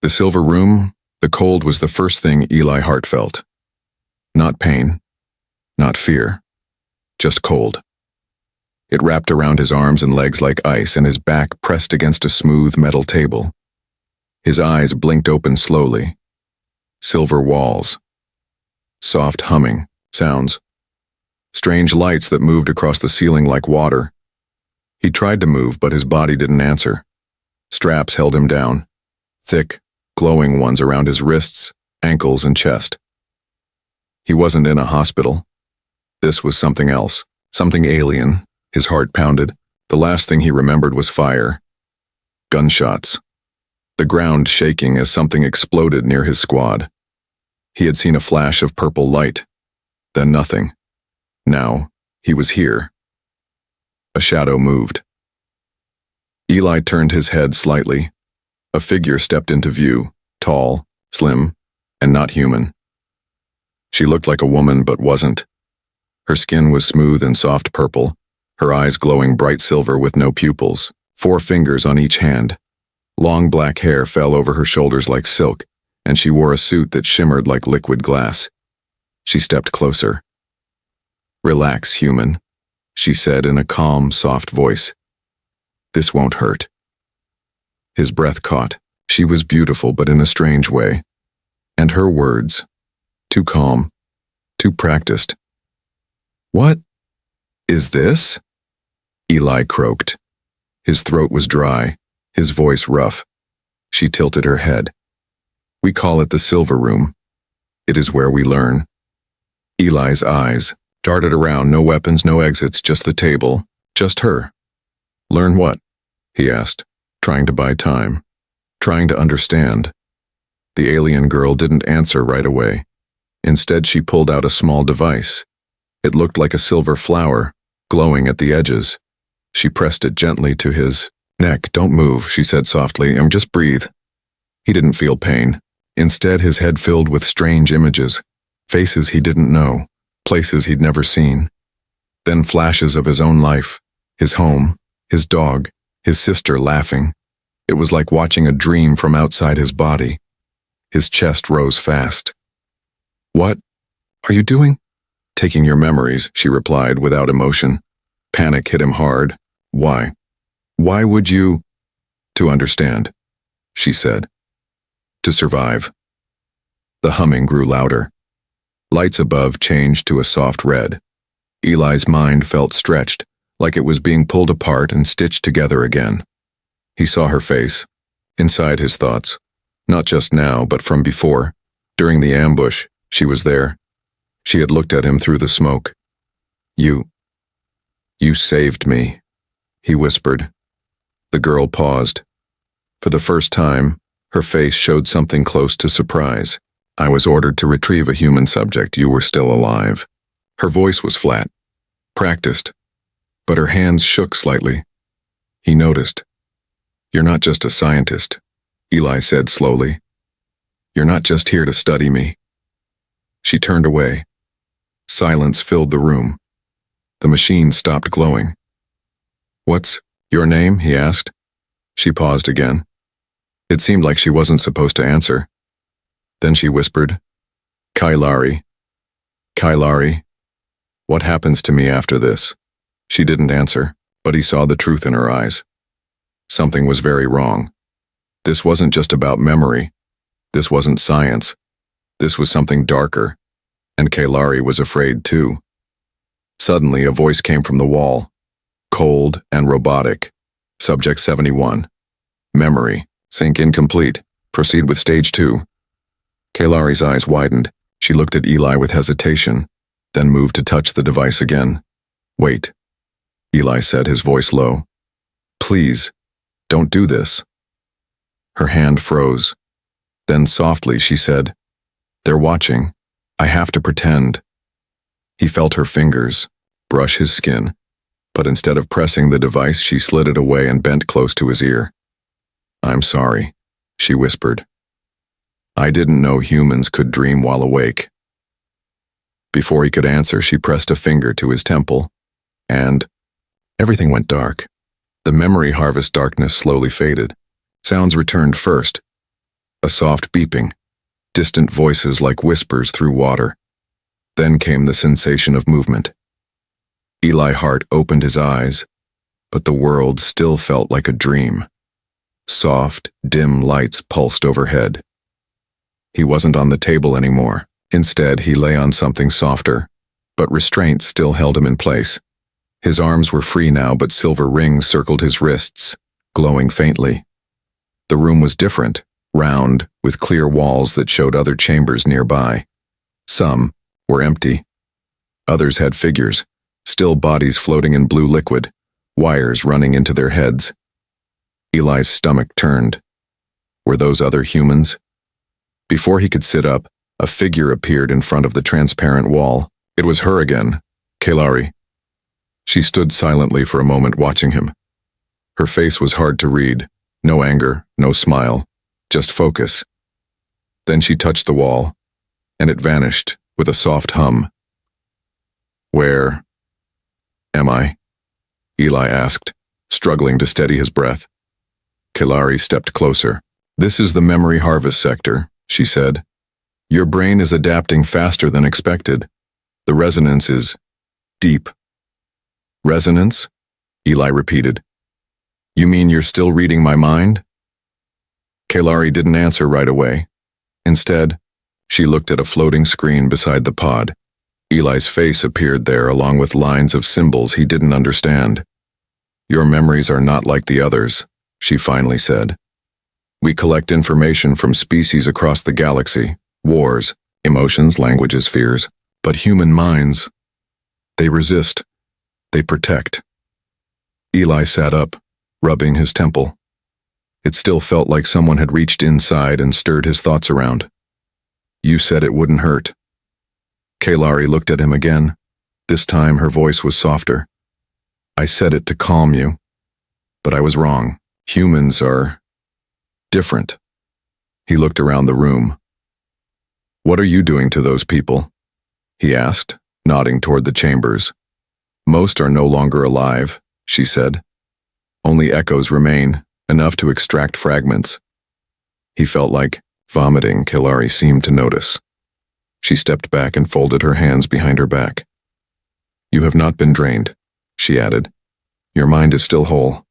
The silver room, the cold was the first thing Eli Hart felt. Not pain, not fear, just cold. It wrapped around his arms and legs like ice, and his back pressed against a smooth metal table. His eyes blinked open slowly. Silver walls. Soft humming sounds. Strange lights that moved across the ceiling like water. He tried to move, but his body didn't answer. Straps held him down. Thick, glowing ones around his wrists, ankles, and chest. He wasn't in a hospital. This was something else, something alien. His heart pounded. The last thing he remembered was fire. Gunshots. The ground shaking as something exploded near his squad. He had seen a flash of purple light. Then nothing. Now, he was here. A shadow moved. Eli turned his head slightly. A figure stepped into view, tall, slim, and not human. She looked like a woman but wasn't. Her skin was smooth and soft purple, her eyes glowing bright silver with no pupils, 4 fingers on each hand. Long black hair fell over her shoulders like silk, and she wore a suit that shimmered like liquid glass. She stepped closer. "Relax, human," she said in a calm, soft voice. "This won't hurt." His breath caught. She was beautiful, but in a strange way. And her words, too calm, too practiced. "What is this?" Eli croaked. His throat was dry, his voice rough. She tilted her head. "We call it the silver room. It is where we learn." Eli's eyes darted around, no weapons, no exits, just the table, just her. "Learn what?" he asked, trying to buy time, trying to understand. The alien girl didn't answer right away. Instead, she pulled out a small device. It looked like a silver flower, glowing at the edges. She pressed it gently to his neck. "Don't move," she said softly. Just breathe." He didn't feel pain. Instead, his head filled with strange images, faces he didn't know, places he'd never seen. Then flashes of his own life, his home, his dog, his sister laughing. It was like watching a dream from outside his body. His chest rose fast. "What are you doing?" "Taking your memories," she replied without emotion. Panic hit him hard. "Why? Why would you?" "To understand," she said. "To survive." The humming grew louder. Lights above changed to a soft red. Eli's mind felt stretched, like it was being pulled apart and stitched together again. He saw her face, inside his thoughts, not just now, but from before. During the ambush, she was there. She had looked at him through the smoke. You saved me," he whispered. The girl paused. For the first time, her face showed something close to surprise. "I was ordered to retrieve a human subject. You were still alive." Her voice was flat, practiced, but her hands shook slightly. He noticed. "You're not just a scientist," Eli said slowly. "You're not just here to study me." She turned away. Silence filled the room. The machine stopped glowing. "What's your name?" he asked. She paused again. It seemed like she wasn't supposed to answer. Then she whispered, "Kaelari. Kaelari. What happens to me after this?" She didn't answer, but he saw the truth in her eyes. Something was very wrong. This wasn't just about memory. This wasn't science. This was something darker. And Kaelari was afraid too. Suddenly, a voice came from the wall. Cold and robotic. Subject 71. Memory. Sync incomplete. Proceed with stage 2. Kaelari's eyes widened. She looked at Eli with hesitation, then moved to touch the device again. "Wait," Eli said, his voice low. "Please, don't do this." Her hand froze. Then softly she said, "They're watching. I have to pretend." He felt her fingers brush his skin, but instead of pressing the device, she slid it away and bent close to his ear. "I'm sorry," she whispered. "I didn't know humans could dream while awake." Before he could answer, she pressed a finger to his temple, and everything went dark. The memory harvest darkness slowly faded. Sounds returned first. A soft beeping, distant voices like whispers through water. Then came the sensation of movement. Eli Hart opened his eyes, but the world still felt like a dream. Soft, dim lights pulsed overhead. He wasn't on the table anymore. Instead, he lay on something softer, but restraint still held him in place. His arms were free now, but silver rings circled his wrists, glowing faintly. The room was different, round, with clear walls that showed other chambers nearby. Some were empty. Others had figures, still bodies floating in blue liquid, wires running into their heads. Eli's stomach turned. Were those other humans? Before he could sit up, a figure appeared in front of the transparent wall. It was her again, Kaelari. She stood silently for a moment watching him. Her face was hard to read. No anger, no smile, just focus. Then she touched the wall, and it vanished with a soft hum. "Where am I?" Eli asked, struggling to steady his breath. Kaelari stepped closer. "This is the memory harvest sector," she said. "Your brain is adapting faster than expected. The resonance is deep." "Resonance?" Eli repeated. "You mean you're still reading my mind?" Kaelari didn't answer right away. Instead, she looked at a floating screen beside the pod. Eli's face appeared there along with lines of symbols he didn't understand. "Your memories are not like the others," she finally said. "We collect information from species across the galaxy, wars, emotions, languages, fears. But human minds, they resist, they protect." Eli sat up, rubbing his temple. It still felt like someone had reached inside and stirred his thoughts around. "You said it wouldn't hurt." Kaelari looked at him again. This time her voice was softer. "I said it to calm you, but I was wrong. Humans are different." He looked around the room. "What are you doing to those people?" he asked, nodding toward the chambers. "Most are no longer alive," she said. "Only echoes remain, enough to extract fragments." He felt like vomiting. Kaelari seemed to notice. She stepped back and folded her hands behind her back. "You have not been drained," she added. "Your mind is still whole,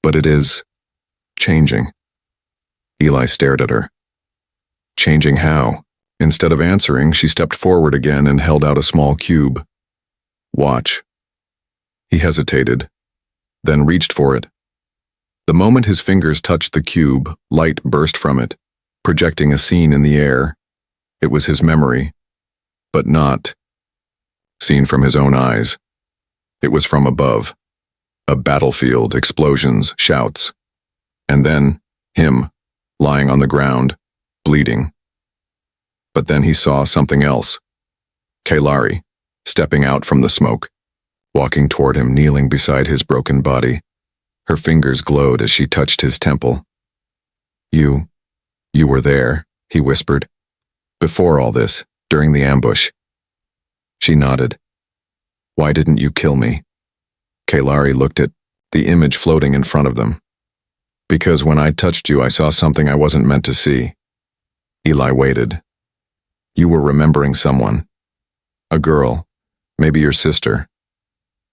but it is changing." Eli stared at her. "Changing how?" Instead of answering, she stepped forward again and held out a small cube. "Watch." He hesitated, then reached for it. The moment his fingers touched the cube, light burst from it, projecting a scene in the air. It was his memory, but not seen from his own eyes. It was from above. A battlefield, explosions, shouts. And then, him, lying on the ground, bleeding. But then he saw something else. Kaelari, stepping out from the smoke, walking toward him, kneeling beside his broken body. Her fingers glowed as she touched his temple. You were there," he whispered. "Before all this, during the ambush." She nodded. "Why didn't you kill me?" Kaelari looked at the image floating in front of them. "Because when I touched you, I saw something I wasn't meant to see." Eli waited. "You were remembering someone. A girl, maybe your sister.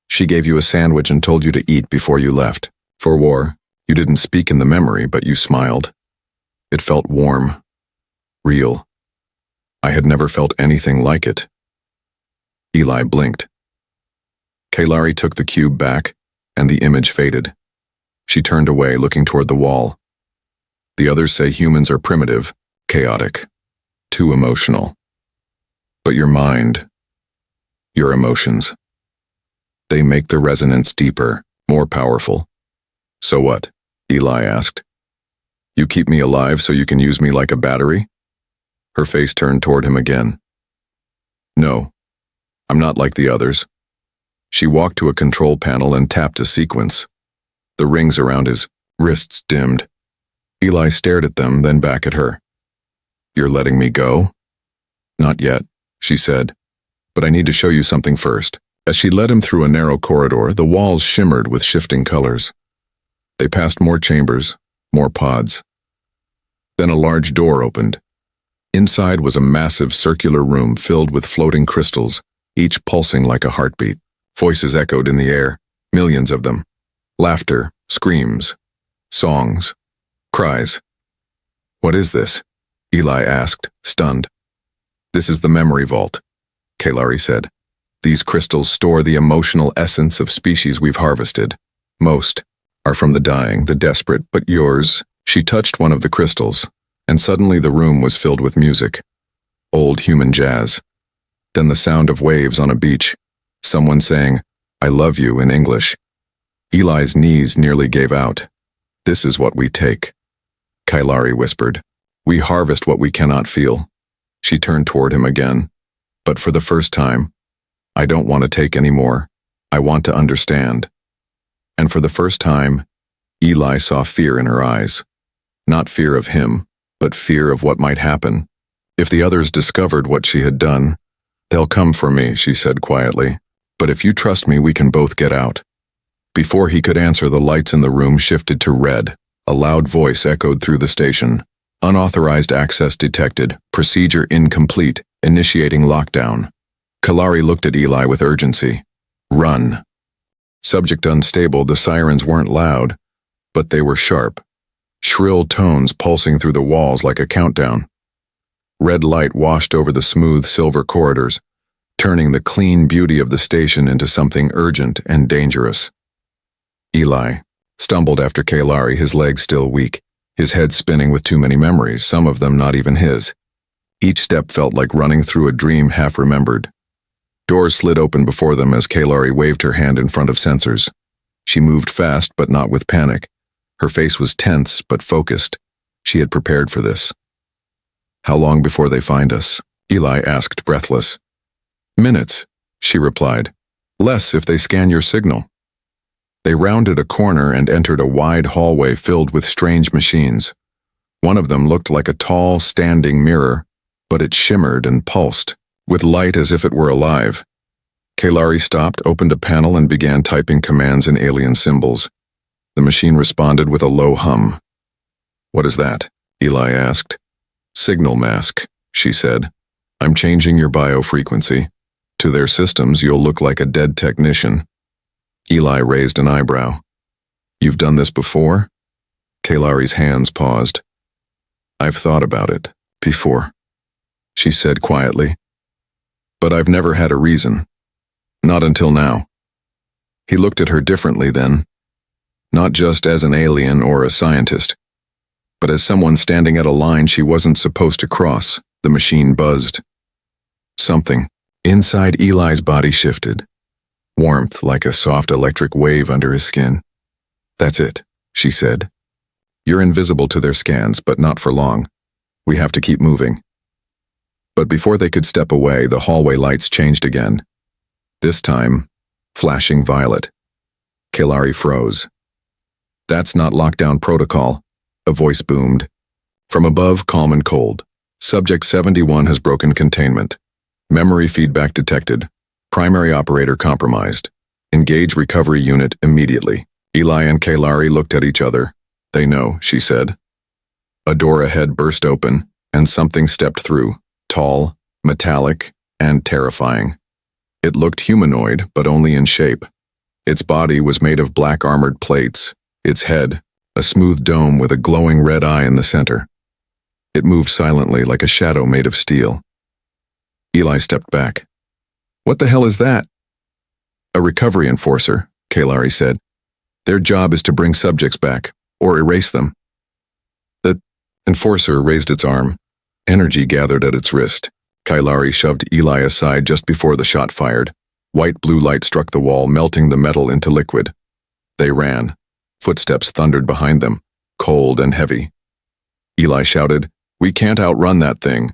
She gave you a sandwich and told you to eat before you left. For war, you didn't speak in the memory, but you smiled. It felt warm, real. I had never felt anything like it." Eli blinked. Kaelari took the cube back, and the image faded. She turned away, looking toward the wall. "The others say humans are primitive, chaotic, too emotional. But your mind, your emotions, they make the resonance deeper, more powerful." "So what?" Eli asked. "You keep me alive so you can use me like a battery?" Her face turned toward him again. "No, I'm not like the others." She walked to a control panel and tapped a sequence. The rings around his wrists dimmed. Eli stared at them, then back at her. "You're letting me go?" "Not yet," she said, "but I need to show you something first." As she led him through a narrow corridor, the walls shimmered with shifting colors. They passed more chambers, more pods. Then a large door opened. Inside was a massive circular room filled with floating crystals, each pulsing like a heartbeat. Voices echoed in the air, millions of them. Laughter, screams, songs, cries. "What is this?" Eli asked, stunned. "This is the memory vault," Kaelari said. "These crystals store the emotional essence of species we've harvested. Most are from the dying, the desperate, but yours..." She touched one of the crystals, and suddenly the room was filled with music. Old human jazz. Then the sound of waves on a beach. Someone saying, "I love you" in English. Eli's knees nearly gave out. "This is what we take," Kaelari whispered. "We harvest what we cannot feel." She turned toward him again. "But for the first time, I don't want to take any more. I want to understand." And for the first time, Eli saw fear in her eyes. Not fear of him, but fear of what might happen. "If the others discovered what she had done, they'll come for me," she said quietly. "But if you trust me, we can both get out." Before he could answer, the lights in the room shifted to red. A loud voice echoed through the station. "Unauthorized access detected. Procedure incomplete. Initiating lockdown." Kaelari looked at Eli with urgency. "Run." Subject unstable, the sirens weren't loud, but they were sharp. Shrill tones pulsing through the walls like a countdown. Red light washed over the smooth silver corridors, turning the clean beauty of the station into something urgent and dangerous. Eli stumbled after Kaelari, his legs still weak, his head spinning with too many memories, some of them not even his. Each step felt like running through a dream half-remembered. Doors slid open before them as Kaelari waved her hand in front of sensors. She moved fast, but not with panic. Her face was tense, but focused. She had prepared for this. "How long before they find us?" Eli asked, breathless. "Minutes," she replied. "Less if they scan your signal." They rounded a corner and entered a wide hallway filled with strange machines. One of them looked like a tall, standing mirror, but it shimmered and pulsed, with light as if it were alive. Kaelari stopped, opened a panel, and began typing commands in alien symbols. The machine responded with a low hum. "What is that?" Eli asked. "Signal mask," she said. "I'm changing your biofrequency. To their systems, you'll look like a dead technician." Eli raised an eyebrow. "You've done this before?" Kaelari's hands paused. "I've thought about it before," she said quietly. "But I've never had a reason. Not until now." He looked at her differently then. Not just as an alien or a scientist, but as someone standing at a line she wasn't supposed to cross. The machine buzzed. Something inside Eli's body shifted. Warmth like a soft electric wave under his skin. "That's it," she said. "You're invisible to their scans, but not for long. We have to keep moving." But before they could step away, the hallway lights changed again. This time, flashing violet. Kaelari froze. "That's not lockdown protocol," a voice boomed. From above, calm and cold. "Subject 71 has broken containment. Memory feedback detected. Primary operator compromised. Engage recovery unit immediately." Eli and Kaelari looked at each other. "They know," she said. A door ahead burst open, and something stepped through, tall, metallic, and terrifying. It looked humanoid, but only in shape. Its body was made of black armored plates, its head, a smooth dome with a glowing red eye in the center. It moved silently like a shadow made of steel. Eli stepped back. "What the hell is that?" "A recovery enforcer," Kaelari said. "Their job is to bring subjects back, or erase them." The enforcer raised its arm. Energy gathered at its wrist. Kaelari shoved Eli aside just before the shot fired. White blue light struck the wall, melting the metal into liquid. They ran. Footsteps thundered behind them, cold and heavy. Eli shouted, "We can't outrun that thing."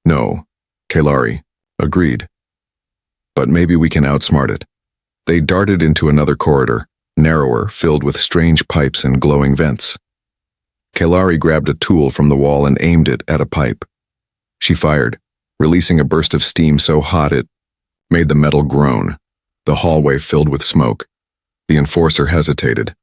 "No," Kaelari agreed. "But maybe we can outsmart it." They darted into another corridor, narrower, filled with strange pipes and glowing vents. Kaelari grabbed a tool from the wall and aimed it at a pipe. She fired, releasing a burst of steam so hot it made the metal groan. The hallway filled with smoke. The enforcer hesitated.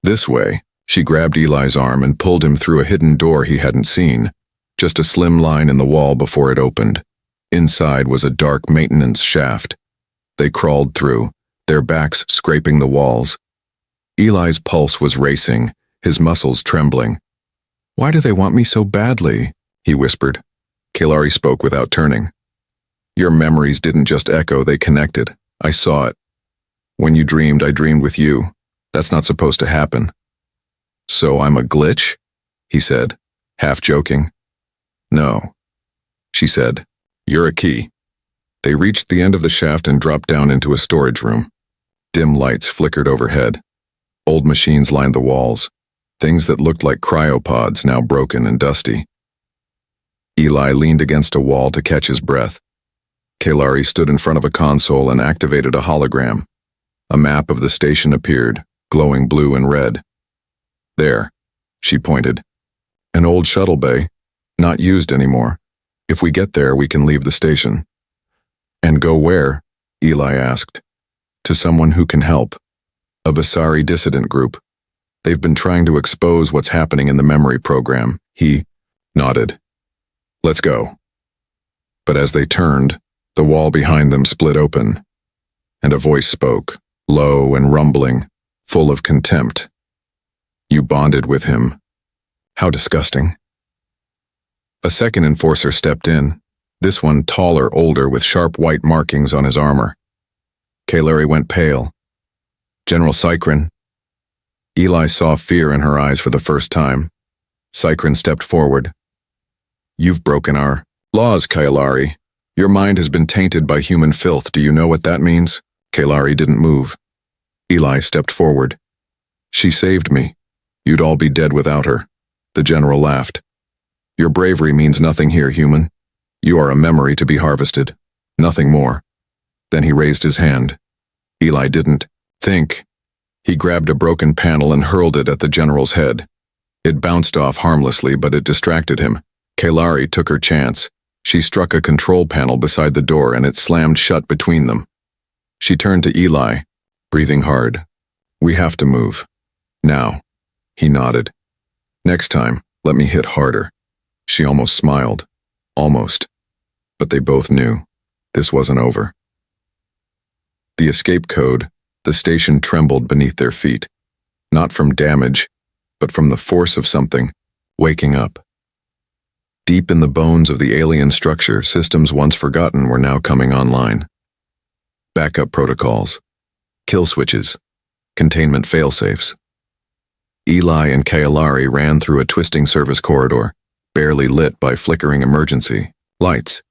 "This way," She grabbed Eli's arm and pulled him through a hidden door he hadn't seen, just a slim line in the wall before it opened. Inside was a dark maintenance shaft. They crawled through, their backs scraping the walls. Eli's pulse was racing, his muscles trembling. "Why do they want me so badly?" he whispered. Kaelari spoke without turning. "Your memories didn't just echo, they connected. I saw it. When you dreamed, I dreamed with you. That's not supposed to happen." "So I'm a glitch?" he said, half joking. "No," she said. "You're a key." They reached the end of the shaft and dropped down into a storage room. Dim lights flickered overhead. Old machines lined the walls, things that looked like cryopods, now broken and dusty. Eli leaned against a wall to catch his breath. Kaelari stood in front of a console and activated a hologram. A map of the station appeared, glowing blue and red. "There," she pointed. "An old shuttle bay, not used anymore. If we get there, we can leave the station." "And go where?" Eli asked. "To someone who can help. A Visari dissident group. They've been trying to expose what's happening in the memory program." He nodded. "Let's go." But as they turned, the wall behind them split open, and a voice spoke, low and rumbling, full of contempt. "You bonded with him. How disgusting." A second enforcer stepped in, this one taller, older, with sharp white markings on his armor. Kaelari went pale. "General Cykran." Eli saw fear in her eyes for the first time. Cykran stepped forward. "You've broken our laws, Kaelari. Your mind has been tainted by human filth. Do you know what that means?" Kaelari didn't move. Eli stepped forward. "She saved me. You'd all be dead without her." The general laughed. "Your bravery means nothing here, human. You are a memory to be harvested. Nothing more." Then he raised his hand. Eli didn't think. He grabbed a broken panel and hurled it at the general's head. It bounced off harmlessly, but it distracted him. Kaelari took her chance. She struck a control panel beside the door and it slammed shut between them. She turned to Eli, breathing hard. "We have to move. Now." He nodded. "Next time, let me hit harder." She almost smiled. Almost. But they both knew. This wasn't over. The escape code, the station trembled beneath their feet. Not from damage, but from the force of something, waking up. Deep in the bones of the alien structure, systems once forgotten were now coming online. Backup protocols, kill switches, containment failsafes. Eli and Kaelari ran through a twisting service corridor, barely lit by flickering emergency lights.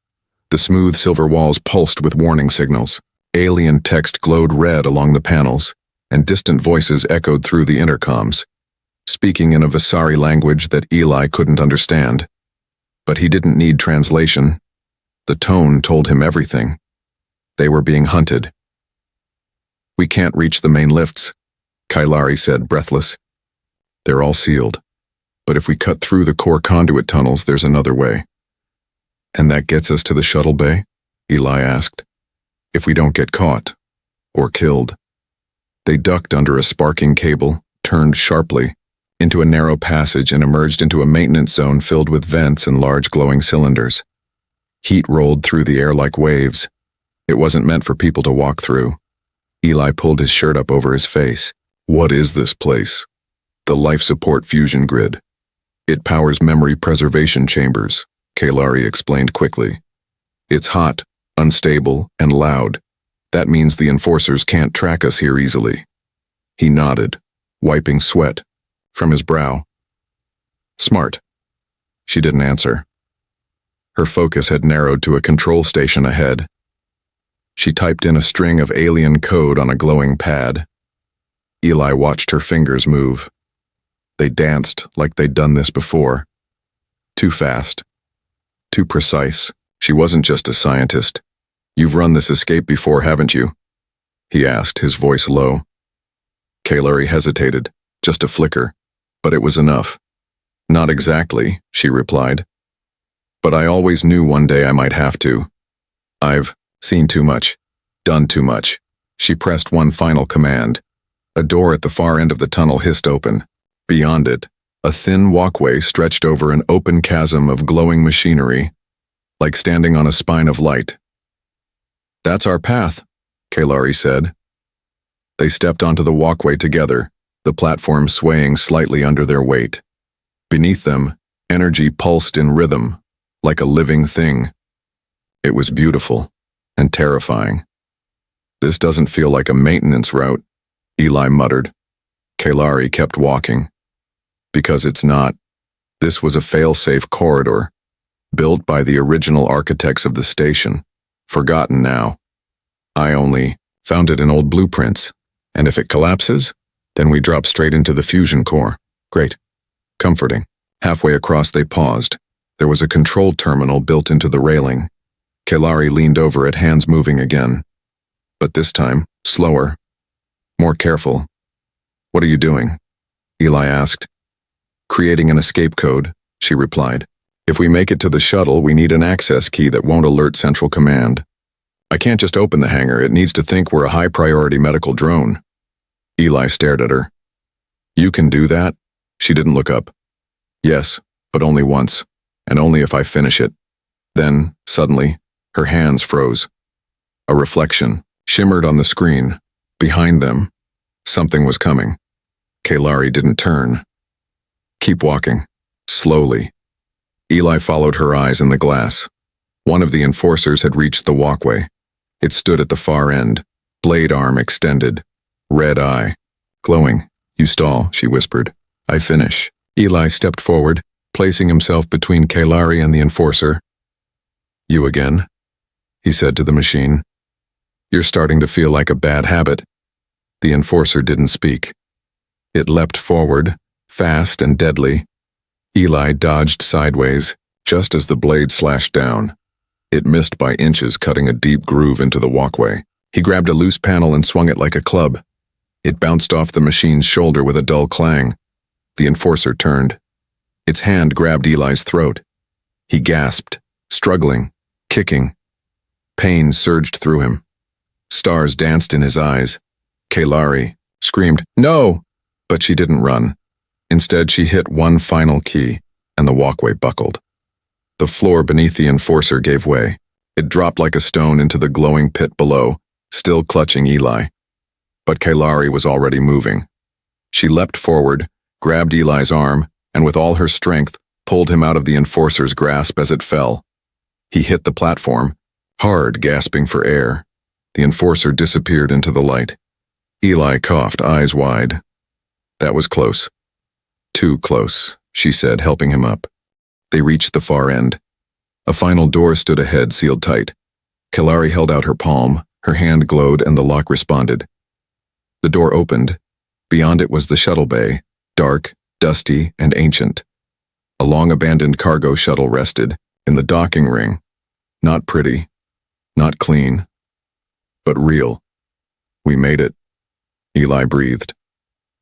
The smooth silver walls pulsed with warning signals. Alien text glowed red along the panels, and distant voices echoed through the intercoms, speaking in a Visari language that Eli couldn't understand. But he didn't need translation. The tone told him everything. They were being hunted. "We can't reach the main lifts," Kaelari said, breathless. "They're all sealed. But if we cut through the core conduit tunnels, there's another way." "And that gets us to the shuttle bay?" Eli asked. "If we don't get caught. Or killed." They ducked under a sparking cable, turned sharply, into a narrow passage and emerged into a maintenance zone filled with vents and large glowing cylinders. Heat rolled through the air like waves. It wasn't meant for people to walk through. Eli pulled his shirt up over his face. "What is this place?" "The life support fusion grid. It powers memory preservation chambers," Kaelari explained quickly. "It's hot, unstable, and loud. That means the enforcers can't track us here easily." He nodded, wiping sweat from his brow. "Smart." She didn't answer. Her focus had narrowed to a control station ahead. She typed in a string of alien code on a glowing pad. Eli watched her fingers move. They danced like they'd done this before. Too fast. Too precise. She wasn't just a scientist. "You've run this escape before, haven't you?" he asked, his voice low. Kaelari hesitated, just a flicker, but it was enough. "Not exactly," she replied. "But I always knew one day I might have to. I've seen too much, done too much." She pressed one final command. A door at the far end of the tunnel hissed open. Beyond it, a thin walkway stretched over an open chasm of glowing machinery, like standing on a spine of light. "That's our path," Kaelari said. They stepped onto the walkway together, the platform swaying slightly under their weight. Beneath them, energy pulsed in rhythm, like a living thing. It was beautiful and terrifying. "This doesn't feel like a maintenance route," Eli muttered. Kaelari kept walking. "Because it's not. This was a fail-safe corridor, built by the original architects of the station, forgotten now. I only found it in old blueprints, and if it collapses, then we drop straight into the fusion core. Great. Comforting." Halfway across they paused. There was a control terminal built into the railing. Kaelari leaned over it, hands moving again. But this time, slower. More careful. "What are you doing?" Eli asked. "Creating an escape code," she replied. "If we make it to the shuttle, we need an access key that won't alert Central Command. I can't just open the hangar, it needs to think we're a high-priority medical drone." Eli stared at her. "You can do that?" She didn't look up. "Yes, but only once, and only if I finish it." Then, suddenly, her hands froze. A reflection shimmered on the screen. Behind them, something was coming. Kaelari didn't turn. "Keep walking. Slowly." Eli followed her eyes in the glass. One of the enforcers had reached the walkway. It stood at the far end, blade arm extended, red eye, glowing. "You stall," she whispered. "I finish." Eli stepped forward, placing himself between Kaelari and the enforcer. "You again?" he said to the machine. "You're starting to feel like a bad habit." The enforcer didn't speak. It leapt forward, fast and deadly. Eli dodged sideways, just as the blade slashed down. It missed by inches, cutting a deep groove into the walkway. He grabbed a loose panel and swung it like a club. It bounced off the machine's shoulder with a dull clang. The enforcer turned. Its hand grabbed Eli's throat. He gasped, struggling, kicking. Pain surged through him. Stars danced in his eyes. Kaelari screamed, "No!" But she didn't run. Instead, she hit one final key, and the walkway buckled. The floor beneath the enforcer gave way. It dropped like a stone into the glowing pit below, still clutching Eli. But Kaelari was already moving. She leapt forward, grabbed Eli's arm, and with all her strength, pulled him out of the enforcer's grasp as it fell. He hit the platform, hard, gasping for air. The enforcer disappeared into the light. Eli coughed, eyes wide. "That was close." "Too close," she said, helping him up. They reached the far end. A final door stood ahead, sealed tight. Kaelari held out her palm, her hand glowed, and the lock responded. The door opened. Beyond it was the shuttle bay, dark, dusty, and ancient. A long-abandoned cargo shuttle rested, in the docking ring. Not pretty, not clean, but real. "We made it," Eli breathed.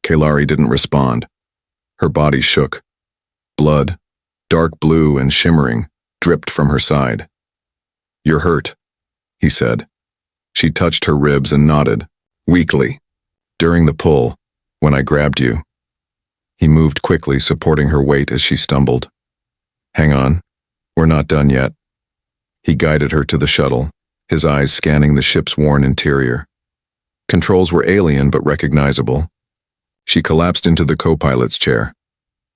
Kaelari didn't respond. Her body shook. Blood, dark blue and shimmering, dripped from her side. "You're hurt," he said. She touched her ribs and nodded, weakly. "During the pull, when I grabbed you." He moved quickly, supporting her weight as she stumbled. "Hang on, we're not done yet." He guided her to the shuttle, his eyes scanning the ship's worn interior. Controls were alien but recognizable. She collapsed into the co-pilot's chair.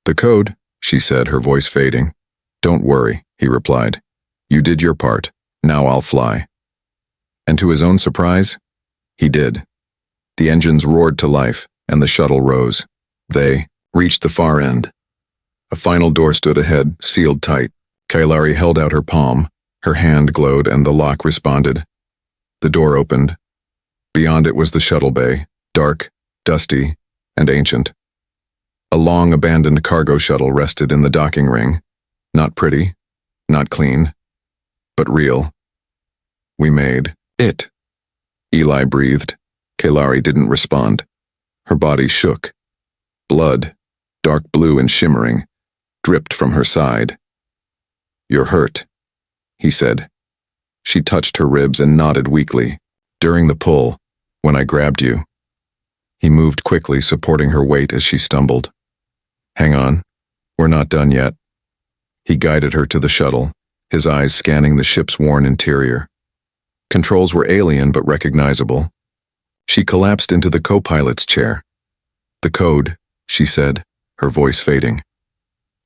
"The code," she said, her voice fading. "Don't worry," he replied. "You did your part. Now I'll fly." And to his own surprise, he did. The engines roared to life, and the shuttle rose. They reached the far end. A final door stood ahead, sealed tight. Kaelari held out her palm. Her hand glowed, and the lock responded. The door opened. Beyond it was the shuttle bay, dark, dusty, and ancient. A long abandoned cargo shuttle rested in the docking ring. Not pretty, not clean, but real. "We made it," Eli breathed. Kaelari didn't respond. Her body shook. Blood, dark blue and shimmering, dripped from her side. "You're hurt," he said. She touched her ribs and nodded weakly. "During the pull, when I grabbed you." He moved quickly, supporting her weight as she stumbled. Hang on. We're not done yet. He guided her to the shuttle, his eyes scanning the ship's worn interior. Controls were alien but recognizable. She collapsed into the co-pilot's chair. The code, she said, her voice fading.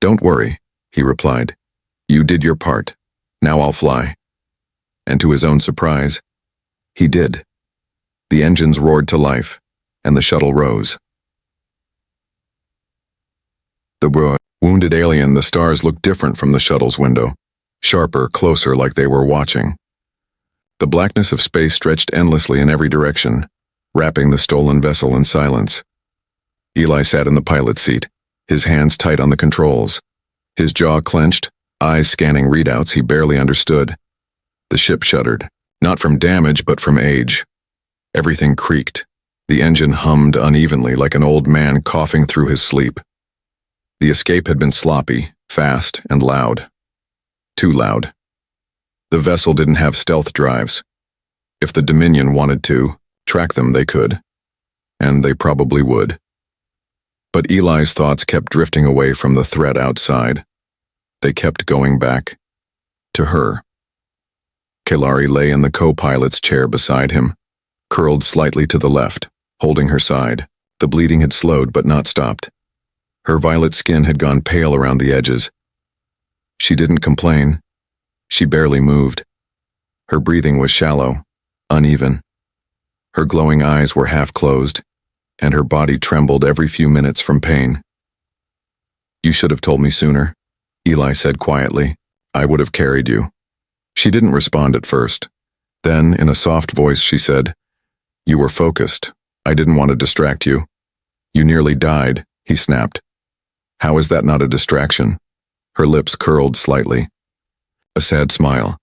Don't worry, he replied. You did your part. Now I'll fly. And to his own surprise, he did. The engines roared to life, and the shuttle rose. The wounded alien, the stars looked different from the shuttle's window, sharper, closer, like they were watching. The blackness of space stretched endlessly in every direction, wrapping the stolen vessel in silence. Eli sat in the pilot's seat, his hands tight on the controls, his jaw clenched, eyes scanning readouts he barely understood. The ship shuddered, not from damage but from age. Everything creaked. The engine hummed unevenly like an old man coughing through his sleep. The escape had been sloppy, fast, and loud. Too loud. The vessel didn't have stealth drives. If the Dominion wanted to track them, they could. And they probably would. But Eli's thoughts kept drifting away from the threat outside. They kept going back to her. Kaelari lay in the co-pilot's chair beside him, curled slightly to the left, holding her side. The bleeding had slowed but not stopped. Her violet skin had gone pale around the edges. She didn't complain. She barely moved. Her breathing was shallow, uneven. Her glowing eyes were half closed, and her body trembled every few minutes from pain. You should have told me sooner, Eli said quietly. I would have carried you. She didn't respond at first. Then, in a soft voice, she said, You were focused. I didn't want to distract you. You nearly died, he snapped. How is that not a distraction? Her lips curled slightly. A sad smile.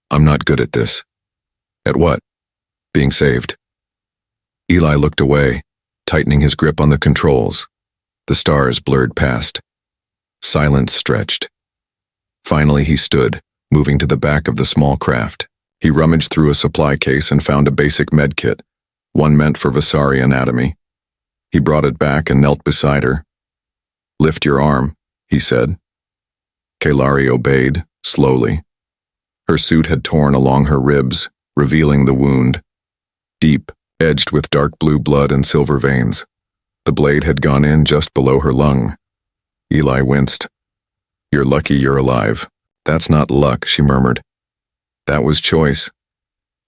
I'm not good at this. At what? Being saved. Eli looked away, tightening his grip on the controls. The stars blurred past. Silence stretched. Finally he stood, moving to the back of the small craft. He rummaged through a supply case and found a basic med kit, one meant for Visari anatomy. He brought it back and knelt beside her. Lift your arm, he said. Kaelari obeyed, slowly. Her suit had torn along her ribs, revealing the wound. Deep, edged with dark blue blood and silver veins. The blade had gone in just below her lung. Eli winced. You're lucky you're alive. That's not luck, she murmured. That was choice.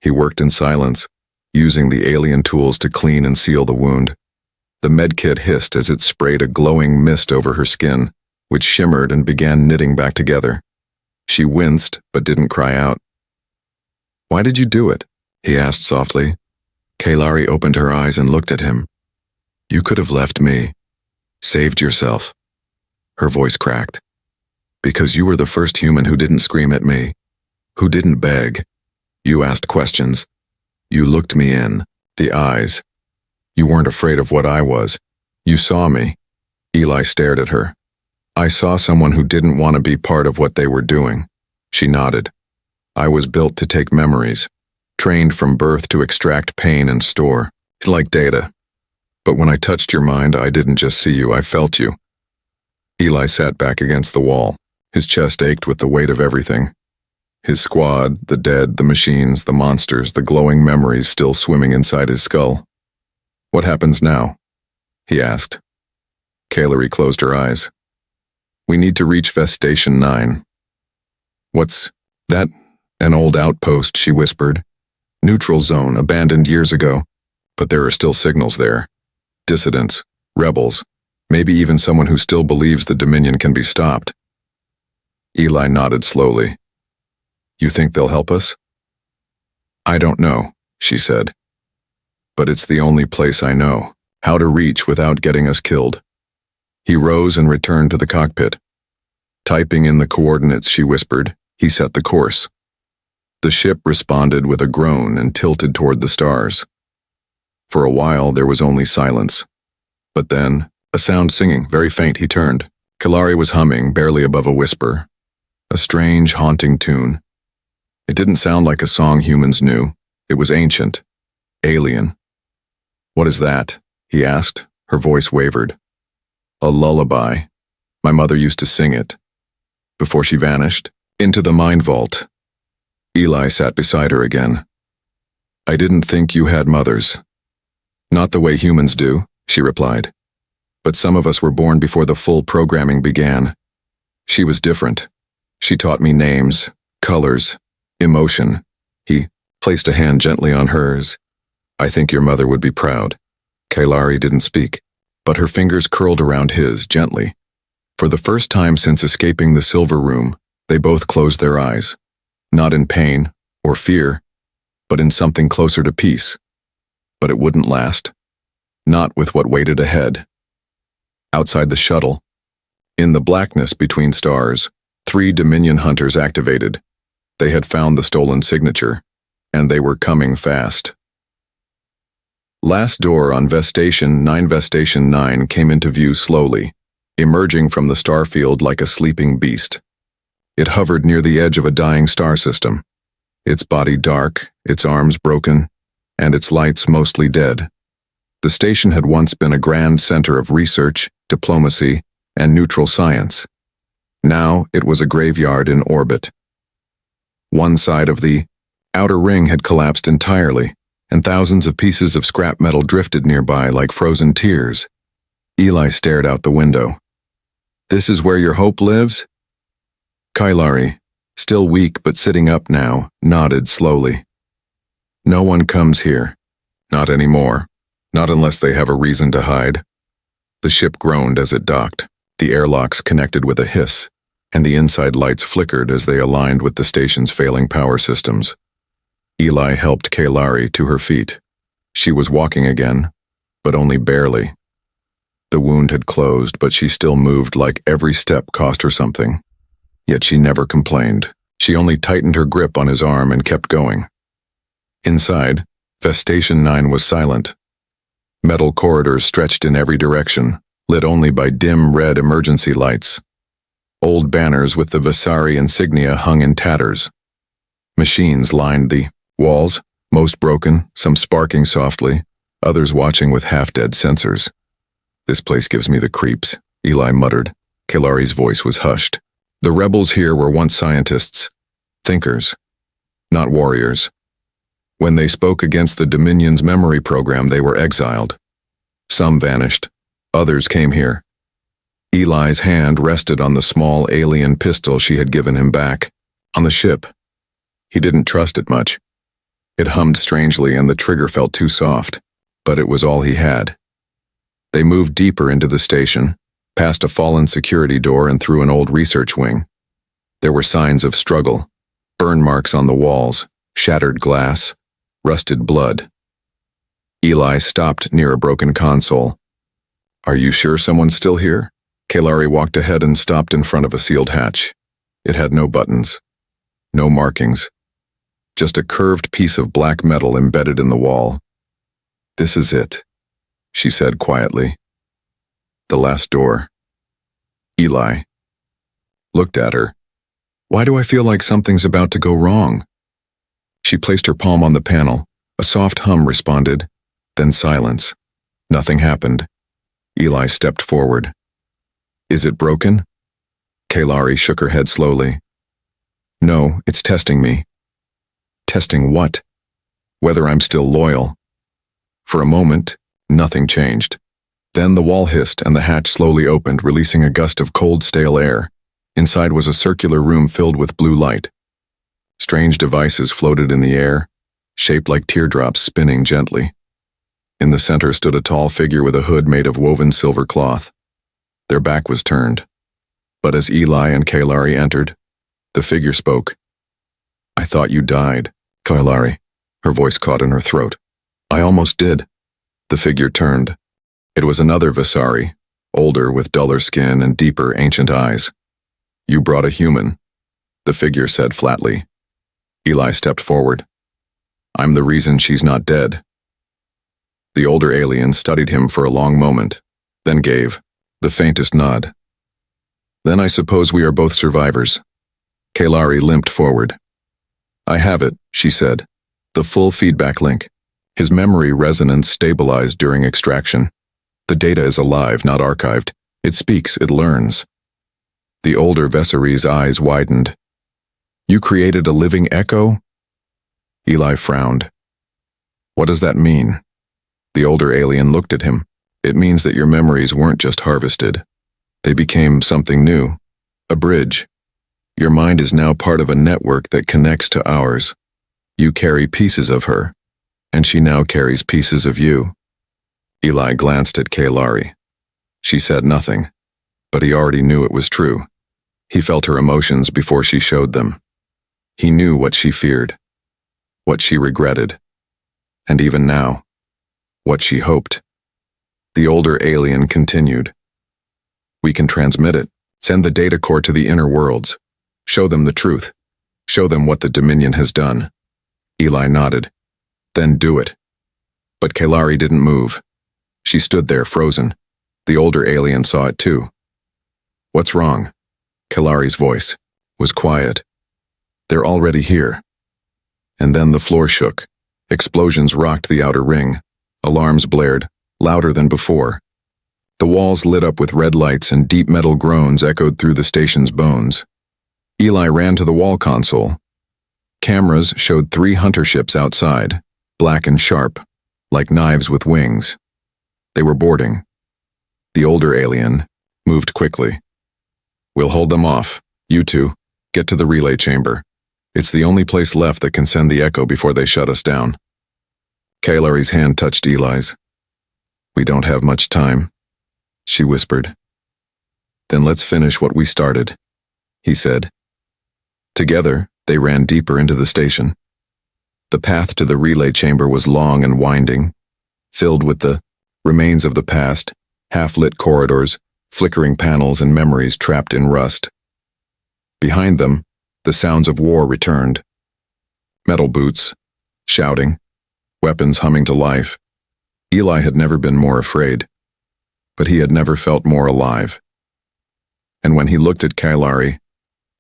He worked in silence, using the alien tools to clean and seal the wound. The medkit hissed as it sprayed a glowing mist over her skin, which shimmered and began knitting back together. She winced, but didn't cry out. Why did you do it? He asked softly. Kaelari opened her eyes and looked at him. You could have left me. Saved yourself. Her voice cracked. Because you were the first human who didn't scream at me, who didn't beg. You asked questions. You looked me in, the eyes. You weren't afraid of what I was. You saw me. Eli stared at her. I saw someone who didn't want to be part of what they were doing. She nodded. I was built to take memories, trained from birth to extract pain and store, like data. But when I touched your mind, I didn't just see you, I felt you. Eli sat back against the wall. His chest ached with the weight of everything. His squad, the dead, the machines, the monsters, the glowing memories still swimming inside his skull. What happens now? He asked. Kaelari closed her eyes. We need to reach Vest Station 9. What's that? An old outpost, she whispered. Neutral zone, abandoned years ago. But there are still signals there. Dissidents, rebels, maybe even someone who still believes the Dominion can be stopped. Eli nodded slowly. You think they'll help us? I don't know, she said. But it's the only place I know, how to reach without getting us killed. He rose and returned to the cockpit. Typing in the coordinates, she whispered, he set the course. The ship responded with a groan and tilted toward the stars. For a while, there was only silence. But then, a sound singing, very faint, he turned. Kaelari was humming, barely above a whisper. A strange, haunting tune. It didn't sound like a song humans knew. It was ancient. Alien. What is that? He asked. Her voice wavered. A lullaby. My mother used to sing it. Before she vanished, into the mind vault. Eli sat beside her again. I didn't think you had mothers. Not the way humans do, she replied. But some of us were born before the full programming began. She was different. She taught me names, colors, emotion. He placed a hand gently on hers. I think your mother would be proud. Kaelari didn't speak, but her fingers curled around his gently. For the first time since escaping the silver room, they both closed their eyes. Not in pain or fear, but in something closer to peace. But it wouldn't last. Not with what waited ahead. Outside the shuttle, in the blackness between stars, 3 Dominion hunters activated. They had found the stolen signature, and they were coming fast. Last door on Vestation 9 came into view slowly, emerging from the starfield like a sleeping beast. It hovered near the edge of a dying star system, its body dark, its arms broken, and its lights mostly dead. The station had once been a grand center of research, diplomacy, and neutral science. Now it was a graveyard in orbit. One side of the outer ring had collapsed entirely, and thousands of pieces of scrap metal drifted nearby like frozen tears. Eli stared out the window. This is where your hope lives? Kaelari, still weak but sitting up now, nodded slowly. No one comes here. Not anymore. Not unless they have a reason to hide. The ship groaned as it docked. The airlocks connected with a hiss, and the inside lights flickered as they aligned with the station's failing power systems. Eli helped Kaelari to her feet. She was walking again, but only barely. The wound had closed, but she still moved like every step cost her something. Yet she never complained. She only tightened her grip on his arm and kept going. Inside, Vestation 9 was silent. Metal corridors stretched in every direction, lit only by dim red emergency lights. Old banners with the Vasari insignia hung in tatters. Machines lined the walls, most broken, some sparking softly, others watching with half-dead sensors. This place gives me the creeps, Eli muttered. Kaelari's voice was hushed. The rebels here were once scientists, thinkers, not warriors. When they spoke against the Dominion's memory program, they were exiled. Some vanished. Others came here. Eli's hand rested on the small alien pistol she had given him back, on the ship. He didn't trust it much. It hummed strangely and the trigger felt too soft, but it was all he had. They moved deeper into the station, past a fallen security door and through an old research wing. There were signs of struggle, burn marks on the walls, shattered glass, rusted blood. Eli stopped near a broken console. Are you sure someone's still here? Kaelari walked ahead and stopped in front of a sealed hatch. It had no buttons, no markings, just a curved piece of black metal embedded in the wall. This is it, she said quietly. The last door. Eli looked at her. Why do I feel like something's about to go wrong? She placed her palm on the panel. A soft hum responded, then silence. Nothing happened. Eli stepped forward. Is it broken? Kaelari shook her head slowly. No, it's testing me. Testing what? Whether I'm still loyal. For a moment, nothing changed. Then the wall hissed and the hatch slowly opened, releasing a gust of cold, stale air. Inside was a circular room filled with blue light. Strange devices floated in the air, shaped like teardrops spinning gently. In the center stood a tall figure with a hood made of woven silver cloth. Their back was turned. But as Eli and Kaelari entered, the figure spoke. I thought you died, Kaelari. Her voice caught in her throat. I almost did. The figure turned. It was another Vasari, older with duller skin and deeper ancient eyes. You brought a human, the figure said flatly. Eli stepped forward. I'm the reason she's not dead. The older alien studied him for a long moment, then gave the faintest nod. Then I suppose we are both survivors. Kaelari limped forward. I have it, she said. The full feedback link. His memory resonance stabilized during extraction. The data is alive, not archived. It speaks, it learns. The older Vessery's eyes widened. You created a living echo? Eli frowned. What does that mean? The older alien looked at him. It means that your memories weren't just harvested. They became something new. A bridge. Your mind is now part of a network that connects to ours. You carry pieces of her, and she now carries pieces of you. Eli glanced at Kaelari. She said nothing, but he already knew it was true. He felt her emotions before she showed them. He knew what she feared, what she regretted, and even now, what she hoped. The older alien continued. We can transmit it, send the data core to the inner worlds, show them the truth, show them what the Dominion has done. Eli nodded. Then do it. But Kaelari didn't move. She stood there frozen. The older alien saw it too. What's wrong? Kaelari's voice was quiet. They're already here. And then the floor shook. Explosions rocked the outer ring. Alarms blared, louder than before. The walls lit up with red lights and deep metal groans echoed through the station's bones. Eli ran to the wall console. Cameras showed 3 hunter ships outside, black and sharp, like knives with wings. They were boarding. The older alien moved quickly. We'll hold them off. You two, get to the relay chamber. It's the only place left that can send the echo before they shut us down. Kaelari's hand touched Eli's. We don't have much time, she whispered. Then let's finish what we started, he said. Together, they ran deeper into the station. The path to the relay chamber was long and winding, filled with the remains of the past, half-lit corridors, flickering panels and memories trapped in rust. Behind them, the sounds of war returned. Metal boots, shouting, weapons humming to life. Eli had never been more afraid, but he had never felt more alive. And when he looked at Kaelari,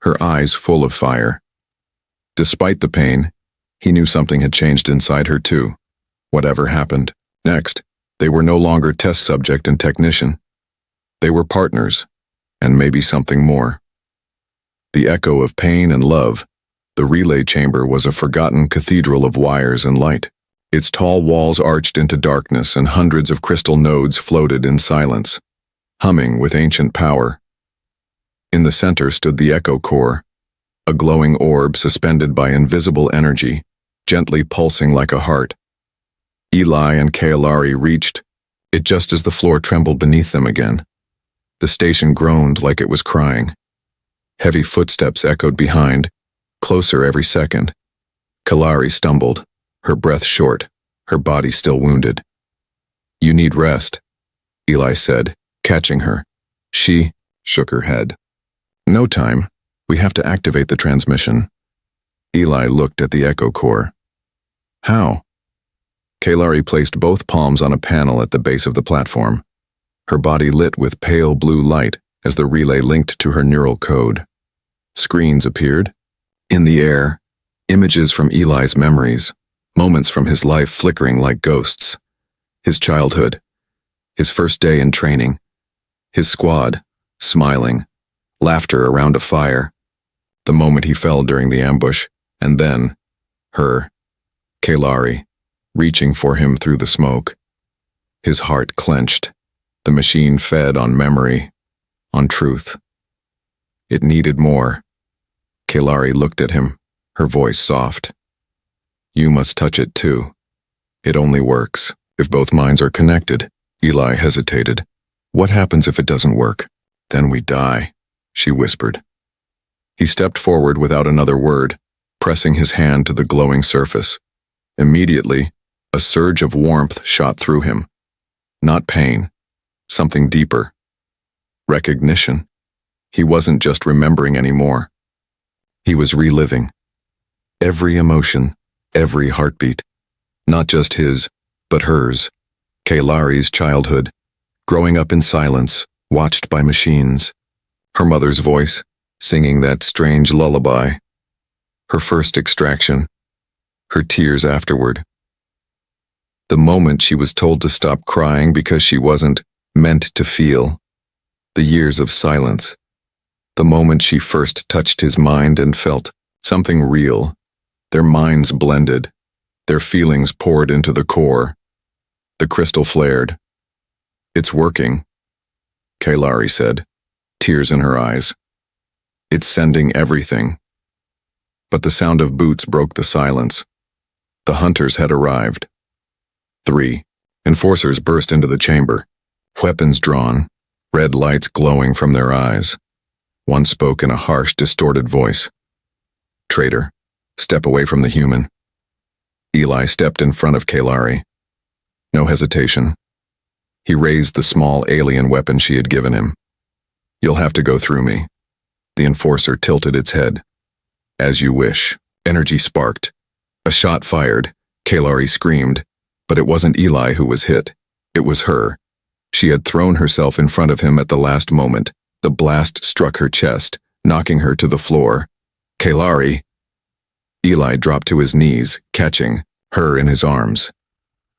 her eyes full of fire. Despite the pain, he knew something had changed inside her too. Whatever happened next, they were no longer test subject and technician. They were partners, and maybe something more. The echo of pain and love, the relay chamber was a forgotten cathedral of wires and light. Its tall walls arched into darkness and hundreds of crystal nodes floated in silence, humming with ancient power. In the center stood the echo core, a glowing orb suspended by invisible energy, gently pulsing like a heart. Eli and Kaelari reached it just as the floor trembled beneath them again. The station groaned like it was crying. Heavy footsteps echoed behind, closer every second. Kaelari stumbled, her breath short, her body still wounded. You need rest, Eli said, catching her. She shook her head. No time. We have to activate the transmission. Eli looked at the echo core. How? Kaelari placed both palms on a panel at the base of the platform. Her body lit with pale blue light as the relay linked to her neural code. Screens appeared. In the air, images from Eli's memories, moments from his life flickering like ghosts. His childhood, his first day in training, his squad, smiling, laughter around a fire, the moment he fell during the ambush, and then, her, Kaelari, reaching for him through the smoke. His heart clenched. The machine fed on memory, on truth. It needed more. Kaelari looked at him, her voice soft. You must touch it too. It only works if both minds are connected. Eli hesitated. What happens if it doesn't work? Then we die, she whispered. He stepped forward without another word, pressing his hand to the glowing surface. Immediately, a surge of warmth shot through him. Not pain, something deeper. Recognition. He wasn't just remembering anymore. He was reliving. Every emotion, every heartbeat. Not just his, but hers. Kaelari's childhood, growing up in silence, watched by machines. Her mother's voice, singing that strange lullaby. Her first extraction. Her tears afterward. The moment she was told to stop crying because she wasn't meant to feel. The years of silence. The moment she first touched his mind and felt something real. Their minds blended. Their feelings poured into the core. The crystal flared. "It's working," Kaelari said, tears in her eyes. "It's sending everything." But the sound of boots broke the silence. The hunters had arrived. 3 enforcers burst into the chamber, weapons drawn, red lights glowing from their eyes. One spoke in a harsh, distorted voice. "Traitor, step away from the human." Eli stepped in front of Kaelari. No hesitation. He raised the small alien weapon she had given him. "You'll have to go through me." The enforcer tilted its head. "As you wish." Energy sparked. A shot fired. Kaelari screamed, but it wasn't Eli who was hit. It was her. She had thrown herself in front of him at the last moment. The blast struck her chest, knocking her to the floor. "Kaelari!" Eli dropped to his knees, catching her in his arms.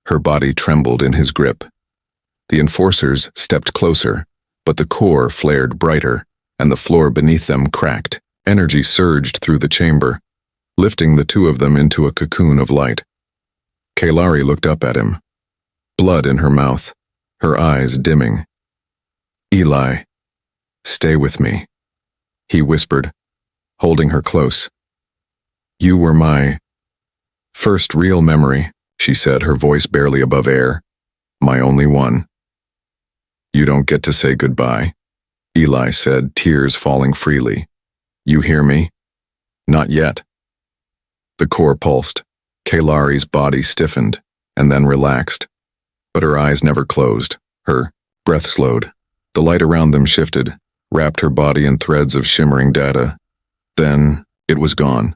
Her body trembled in his grip. The enforcers stepped closer, but the core flared brighter, and the floor beneath them cracked. Energy surged through the chamber, lifting the two of them into a cocoon of light. Kaelari looked up at him, blood in her mouth, her eyes dimming. "Eli, stay with me," he whispered, holding her close. "You were my first real memory," she said, her voice barely above air. "My only one." "You don't get to say goodbye," Eli said, tears falling freely. "You hear me?" "Not yet." The core pulsed. Kaelari's body stiffened, and then relaxed. But her eyes never closed. Her breath slowed. The light around them shifted, wrapped her body in threads of shimmering data. Then, it was gone.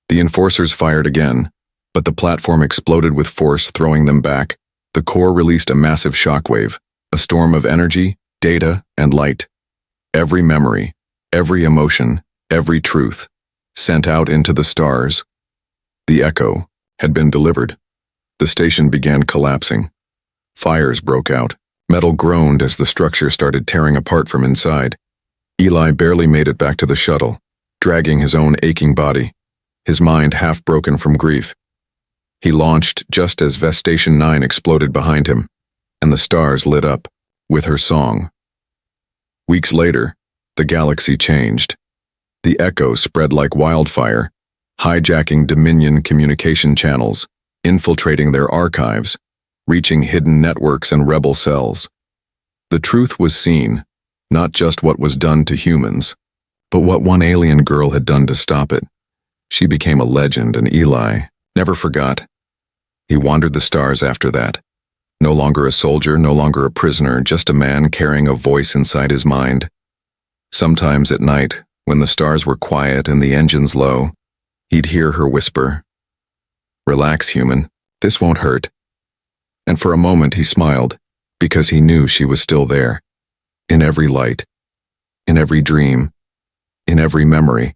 The enforcers fired again, but the platform exploded with force, throwing them back. The core released a massive shockwave, a storm of energy, data, and light. Every memory, every emotion, every truth, sent out into the stars. The echo had been delivered. The station began collapsing. Fires broke out. Metal groaned as the structure started tearing apart from inside. Eli barely made it back to the shuttle, dragging his own aching body, his mind half broken from grief. He launched just as Vest Station 9 exploded behind him, and the stars lit up with her song. Weeks later, the galaxy changed. The echo spread like wildfire, hijacking Dominion communication channels, infiltrating their archives, reaching hidden networks and rebel cells. The truth was seen, not just what was done to humans, but what one alien girl had done to stop it. She became a legend, and Eli never forgot. He wandered the stars after that. No longer a soldier, no longer a prisoner, just a man carrying a voice inside his mind. Sometimes at night, when the stars were quiet and the engines low, he'd hear her whisper, "Relax, human, this won't hurt." And for a moment he smiled, because he knew she was still there, in every light, in every dream, in every memory.